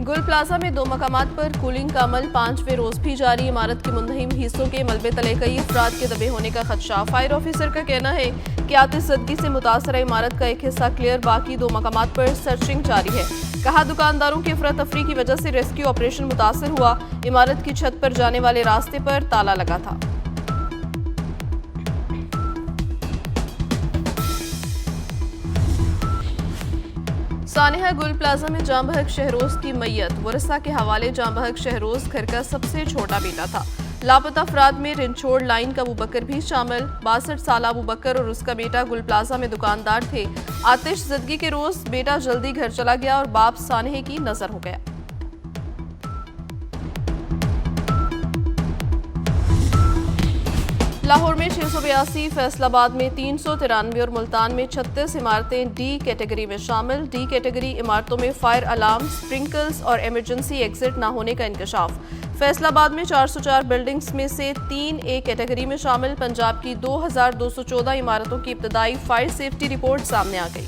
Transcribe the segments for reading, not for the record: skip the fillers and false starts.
गुल प्लाजा में 2 मकामात पर कूलिंग का अमल 5वें रोज भी जारी। इमारत के मुंतहिम हिस्सों के मलबे तले कई अफराद के दबे होने का खदशा। फायर ऑफिसर का कहना है कि आतिशज़दगी से मुतासरा इमारत का एक हिस्सा क्लियर, बाकी 2 मकामात पर सर्चिंग जारी है। कहा, दुकानदारों की अफरा तफरी की वजह से रेस्क्यू ऑपरेशन मुतासर हुआ। इमारत की छत पर जाने वाले रास्ते पर ताला लगा था। सानिहा गुल प्लाजा में जाँ बहक शहरोज की मैयत। वरसा के हवाले जाँ बहक शहरोज घर का सबसे छोटा बेटा था। लापता अफराद में रिंचोड़ लाइन का अबू बकर भी शामिल। 62 साल अबू बकर और उसका बेटा गुल प्लाजा में दुकानदार थे। आतिशज़दगी के रोज बेटा जल्दी घर चला गया और बाप सानिहा की नजर हो गया। लाहौर में 682, फैसलाबाद में 393 और मुल्तान में 36 इमारतें डी कैटेगरी में शामिल। डी कैटेगरी इमारतों में फायर अलार्म, स्प्रिंकल्स और इमरजेंसी एग्जिट न होने का इंकशाफ। फैसलाबाद में 404 बिल्डिंग्स में से 3 ए कैटेगरी में शामिल। पंजाब की 2214 इमारतों की इब्तदाई फायर सेफ्टी रिपोर्ट सामने आ गई।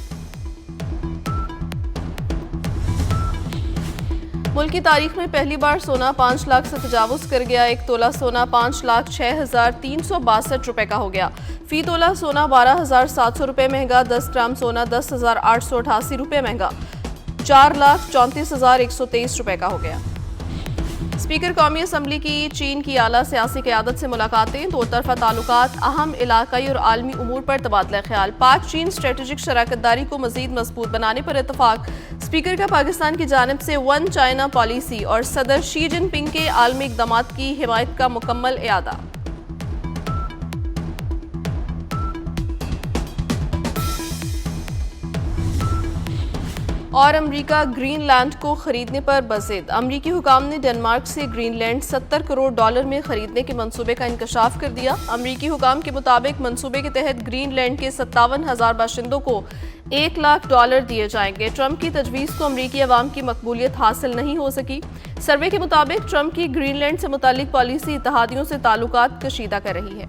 मुल्क की तारीख में पहली बार सोना 5 लाख से तजावुज कर गया। 1 तोला सोना 5,06,362 रुपए का हो गया। फी तोला सोना 12,700 रुपए महंगा। 10 ग्राम सोना 10,888 रुपए महंगा। 4,34,123 रुपए का हो गया। स्पीकर कौमी असम्बली की चीन की आला सियासी क़यादत से मुलाकातें। 2 तरफा ताल्लुकात, अहम इलाकाई और आलमी उमूर पर तबादला ख्याल। पाक चीन स्ट्रेटेजिक शराकतदारी को मजीद मजबूत बनाने पर इतफाक। स्पीकर का पाकिस्तान की जानिब से वन चाइना पॉलिसी और सदर शी जिनपिंग के आलमी इक़दामात की हिमायत का मुकम्मल इयादा। और अमरीका ग्रीनलैंड को खरीदने पर बज़िद। अमरीकी हुकाम ने डेनमार्क से ग्रीनलैंड $70 करोड़ में खरीदने के मंसूबे का इंकशाफ कर दिया। अमरीकी हुकाम के मुताबिक मंसूबे के तहत ग्रीनलैंड के 57,000 बाशिंदों को $1 लाख दिए जाएंगे। ट्रंप की तजवीज़ को अमरीकी अवाम की मकबूलियत हासिल नहीं हो सकी। सर्वे के मुताबिक ट्रंप की ग्रीनलैंड से मुतालिक पॉलिसी इत्तेहादियों से ताल्लुकात कशीदा कर रही है।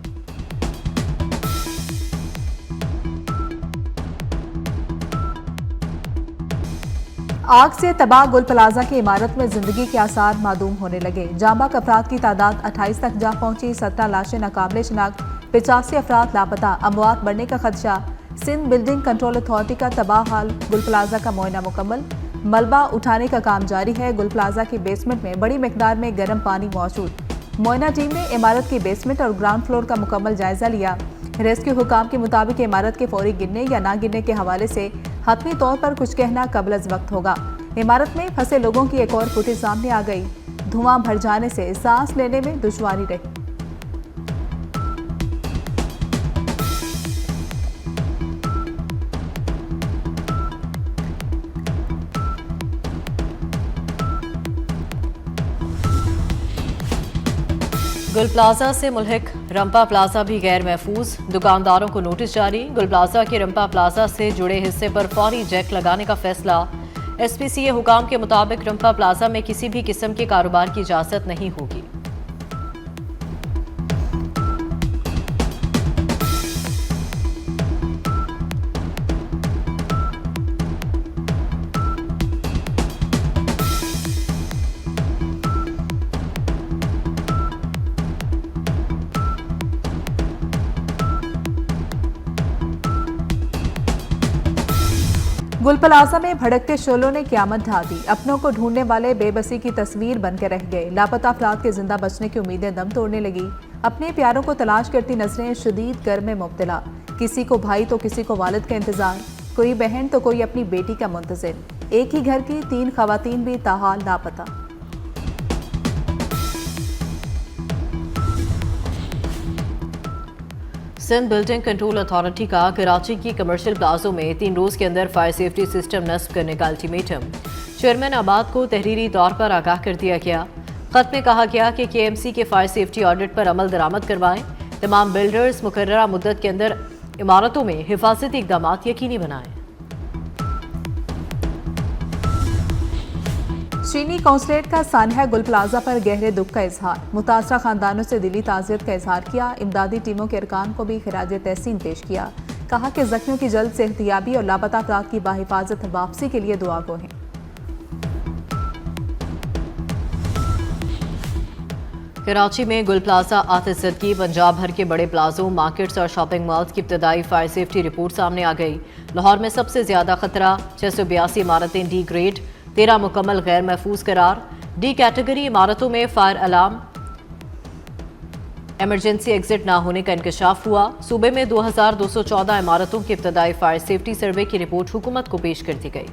आग से तबाह गुल प्लाजा की इमारत में जिंदगी के आसार मादूम होने लगे। जांबाक अफराद की तादाद 28 तक जा पहुंची। 17 लाशें नाकाबिले शिनाख्त, 85 अफराद लापता, अमवात बढ़ने का खदशा। सिंध बिल्डिंग कंट्रोल अथॉरिटी का तबाह हाल गुल प्लाजा का मुआयना मुकम्मल। मलबा उठाने का काम जारी है। गुल प्लाजा की बेसमेंट में बड़ी मिकदार में गर्म पानी मौजूद। मुआयना टीम ने इमारत की बेसमेंट और ग्राउंड फ्लोर का मुकम्मल जायजा लिया। रेस्क्यू हुकाम के मुताबिक इमारत के फौरी गिरने या ना गिरने के हवाले से हतमी तौर पर कुछ कहना कबल अज़ वक्त होगा। इमारत में फंसे लोगों की एक और फुटेज सामने आ गई। धुआं भर जाने से सांस लेने में दुश्वारी रही। गुल प्लाजा से मुल्हिक रंपा प्लाजा भी गैर महफूज। दुकानदारों को नोटिस जारी। गुल प्लाजा के रंपा प्लाजा से जुड़े हिस्से पर फौरी जैक लगाने का फैसला। SPCA हुकाम के मुताबिक रंपा प्लाजा में किसी भी किस्म के कारोबार की इजाजत नहीं होगी। गुल प्लाजा में भड़कते शोलों ने क़यामत ढा दी। अपनों को ढूंढने वाले बेबसी की तस्वीर बनकर रह गए। लापता अफराद के जिंदा बचने की उम्मीदें दम तोड़ने लगी। अपने प्यारों को तलाश करती नजरें शदीद गर्म में मुब्तला। किसी को भाई तो किसी को वालिद का इंतजार, कोई बहन तो कोई अपनी बेटी का मुंतजिर। एक ही घर की 3 खवातीन भी ताहाल लापता। सिंध बिल्डिंग कंट्रोल अथॉरिटी का कराची की कमर्शियल प्लाजों में 3 रोज के अंदर फायर सेफ्टी सिस्टम नस्ब करने का अल्टीमेटम। चेयरमैन आबाद को तहरीरी तौर पर आगाह कर दिया गया। खत में कहा गया कि KMC के फायर सेफ्टी ऑडिट पर अमल दरामद करवाएं। तमाम बिल्डर्स मुकर्ररा मुद्दत के अंदर इमारतों में हिफाजती इक़दाम यकीनी बनाएं। चीनी कौंसलेट का सानिहा गुल प्लाजा पर गहरे दुख का इजहार। मुतासरा खानदानों से दिली ताज़ियत का इजहार किया। इमदादी टीमों के अरकान को भी खिराज तहसीन पेश किया। कहा कि जख्मियों की जल्द सेहतियाबी और लापता अफराद की बाहिफाजत वापसी के लिए दुआ गो हैं। कराची में गुल प्लाजा आतिशदगी, पंजाब भर के बड़े प्लाजों, मार्केट्स और शॉपिंग मॉल्स की इब्तदाई फायर सेफ्टी रिपोर्ट सामने आ गई। लाहौर में सबसे ज्यादा खतरा, 682 इमारतें डी ग्रेड, 13 मुकम्मल गैर महफूज करार। डी कैटेगरी इमारतों में फायर अलार्म, एमरजेंसी एग्जिट ना होने का इंकशाफ हुआ। सूबे में 2214 इमारतों की इब्तदाई फायर सेफ्टी सर्वे की रिपोर्ट हुकूमत को पेश कर दी गई।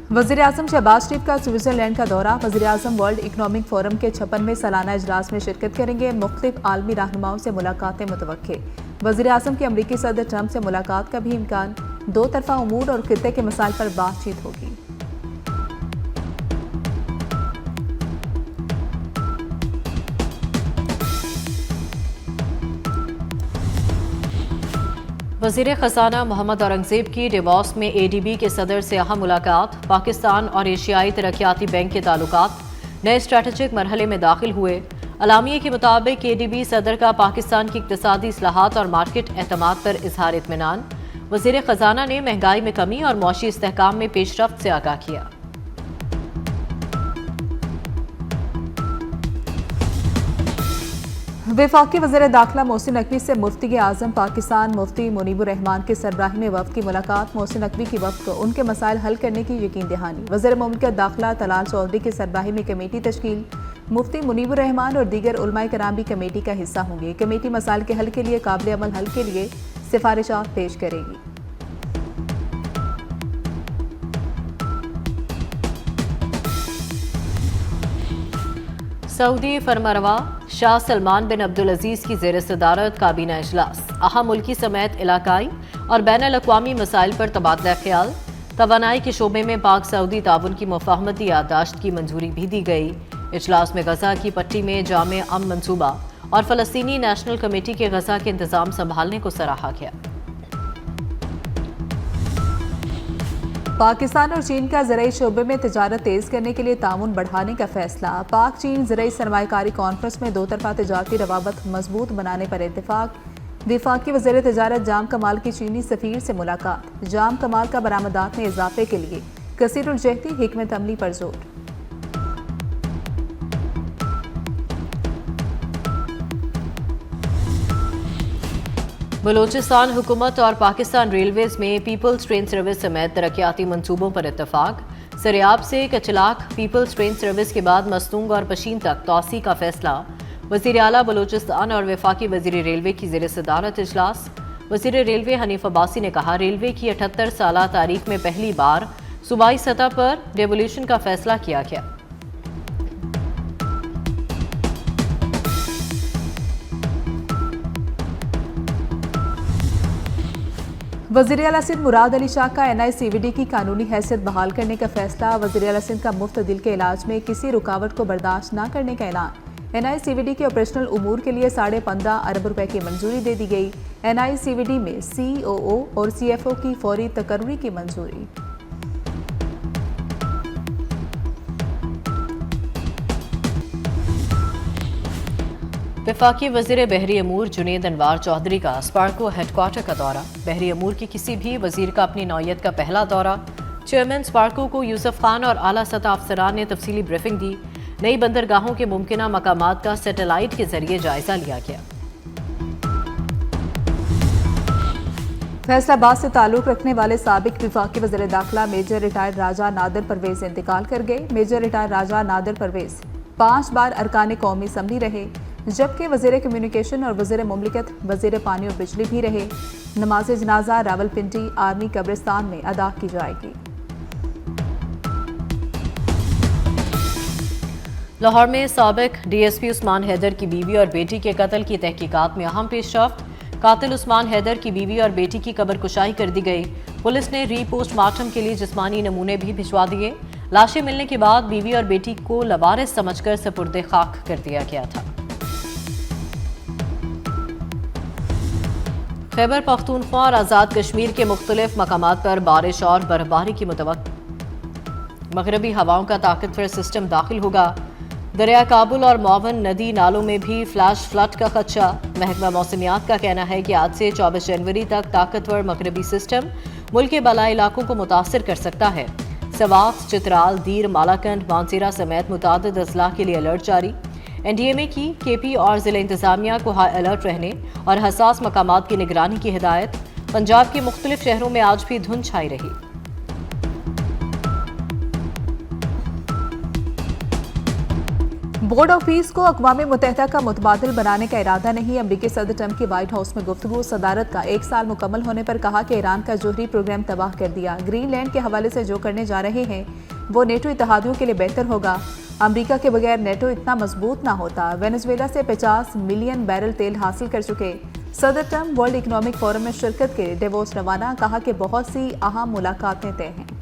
वज़ीर आज़म शहबाज शरीफ का स्विट्जरलैंड का दौरा। वज़ीर आज़म वर्ल्ड इकनॉमिक फोरम के 56वें सालाना इजलास में शिरकत करेंगे। मुख्तलिफ आलमी रहनुमाओं से मुलाकातें मुतवक्के। वज़ीर आज़म की अमरीकी सदर ट्रंप से मुलाकात का भी इम्कान। दो तरफा उमूर और खित्ते के मसाइल पर बातचीत होगी। वज़ीर ख़ज़ाना मोहम्मद औरंगज़ेब की डिवॉर्स में ADB के सदर से अहम मुलाकात। पाकिस्तान और एशियाई तरक्याती बैंक के ताल्लुकात नए स्ट्रेटेजिक मरहले में दाखिल हुए। अलामिया के मुताबिक ADB सदर का पाकिस्तान की इक़्तिसादी इस्लाहात और मार्केट एतमाद पर इजहार इत्मीनान। वज़ीर ख़ज़ाना ने महंगाई में कमी और मौशी इस्तेहकाम में पेशरफ्त से आगाह किया। वफाकी वज़ीर दाखिला मोहसिन नकवी से मुफ्ती आज़म पाकिस्तान मुफ्ती मुनीबुर रहमान के सरबराही में वफ़द की मुलाकात। मोहसिन नकवी की वफ़द को उनके मसाइल हल करने की यकीन दहानी। वज़ीर मुमलिकत दाखिला तलाल चौधरी के सरबराही में कमेटी तश्कील। मुफ्ती मुनीबुर रहमान और दीगर उलमाए कराम भी कमेटी का हिस्सा होंगे। कमेटी मसाइल के हल के लिए काबिल अमल हल के लिए सिफारिशात पेश करेगी। सऊदी फरमारवा शाह सलमान बिन अब्दुल अजीज़ की ज़ेर सदारत काबीना इजलास। अहम मुल्की समेत इलाकाई और बैन अल-अक़वामी मसाइल पर तबादला ख्याल। तवानाई के शोबे में पाक सऊदी ताउन की मुफाहमती याददाश्त की मंजूरी भी दी गई। इजलास में गजा की पट्टी में जामे अम मनसूबा और फ़लस्तीनी नेशनल कमेटी के गजा के इंतज़ाम संभालने को सराहा गया। पाकिस्तान और चीन का ज़राई शोबे में तिजारत तेज़ करने के लिए ताउन बढ़ाने का फैसला। पाक चीन ज़राई सरमायाकारी कॉन्फ्रेंस में दो तरफा तिजारती रवाबत मजबूत बनाने पर इत्तेफाक। वफाकी वज़ीर तिजारत जाम कमाल की चीनी सफ़ीर से मुलाकात। जाम कमाल का बरामदात में इजाफे के लिए कसीरुल-जहती हिकमत अमली पर जोर। बलूचिस्तान हुकूमत और पाकिस्तान रेलवेज में पीपल्स ट्रेन सर्विस समेत तरक्याती मंसूबों पर इत्तफाक। सरियाब से कचलाक पीपल्स ट्रेन सर्विस के बाद मस्तूंग और पशीन तक तोसी का फैसला। वज़ीर आला बलूचिस्तान और वफाकी वज़ीर रेलवे की ज़ेर सदारत इजलास। वज़ीर रेलवे हनीफ अब्बासी ने कहा, रेलवे की 78 साला तारीख में पहली बार सूबाई सतह पर डेवोल्यूशन का फैसला किया गया। वज़ीर आला सिंध मुराद अली शाह का NICVD की कानूनी हैसियत बहाल करने का फैसला। वज़ीर आला सिंध का मुफ्त दिल के इलाज में किसी रुकावट को बर्दाश्त न करने का ऐलान। NICVD के ऑपरेशनल उमूर के लिए 15.5 अरब रुपए की मंजूरी दे दी गई। NICVD में COO और CFO की फौरी तकर्री की मंजूरी। वफाकी वज़ीर बहरी अमूर जुनेद अनवार चौधरी का स्पार्को हेडक्वार्टर का दौरा। बहरी अमूर के किसी भी वज़ीर का अपनी नौयत का पहला दौरा। चेयरमैन स्पार्को को यूसुफ खान और आला सतह अफसरान ने तफसीली ब्रीफिंग दी। नई बंदरगाहों के मुमकिना मकामात का सैटेलाइट के जरिए जायजा लिया गया। फैसलाबाद से ताल्लुक रखने वाले साबिक वफाकी वज़ीर दाखिला मेजर रिटायर्ड राजा नादिर परवेज इंतकाल कर गए। मेजर रिटायर्ड राजा नादिर परवेज 5 बार अरकान कौमी असम्बली रहे, जबकि वज़ीर कम्युनिकेशन और वज़ीर मुमलिकत वज़ीर पानी और बिजली भी रहे। नमाज जनाजा रावलपिंडी आर्मी कब्रिस्तान में अदा की जाएगी। लाहौर में साबिक DSP उस्मान हैदर की बीवी और बेटी के कत्ल की तहकीकात में अहम पेशरफ्त। कातिल उस्मान हैदर की बीवी और बेटी की कब्र कुशाई कर दी गई। पुलिस ने रीपोस्टमार्टम के लिए जिस्मानी नमूने भी भिजवा दिए। लाशें मिलने के बाद बीवी और बेटी को लवारिस समझकर सपुर्दे खाक कर दिया गया था। खैबर पख्तूनख्वा और आज़ाद कश्मीर के मुख्तलिफ मकामात पर बारिश और बर्फबारी की मुतवक्किल। मगरबी हवाओं का ताकतवर सिस्टम दाखिल होगा। दरिया काबुल और मौवन नदी नालों में भी फ्लैश फ्लड का खदशा। महकमा मौसमियात का कहना है कि आज से 24 जनवरी तक ताकतवर मगरबी सिस्टम मुल्क के बालाई इलाकों को मुतासर कर सकता है। सवाख, चित्राल, दीर, मालाकंड, मानसेरा समेत मुतादिद अजला के लिए अलर्ट जारी। NDMA की KP और जिला इंतजामिया को हाई अलर्ट रहने और हसास मकामात की निगरानी की हिदायत। पंजाब के मुख्तलिफ शहरों में आज भी धुंध छाई रही। बोर्ड ऑफ पीस को अक़वाम मुत्तहिदा का मुतबादिल बनाने का इरादा नहीं। अमरीकी सदर ट्रंप की व्हाइट हाउस में गुफ्तगू। सदारत का 1 साल मुकम्मल होने पर कहा कि ईरान का जोहरी प्रोग्राम तबाह कर दिया। ग्रीनलैंड के हवाले से जो करने जा रहे हैं वो नेटो इत्तेहादियों के लिए बेहतर होगा। अमरीका के बगैर नेटो इतना मजबूत ना होता। वेनेजुएला से 50 मिलियन बैरल तेल हासिल कर चुके सदर ट्रंप वर्ल्ड इकनॉमिक फोरम में शिरकत के डेवोस रवाना। कहा कि बहुत सी अहम मुलाकातें तय हैं।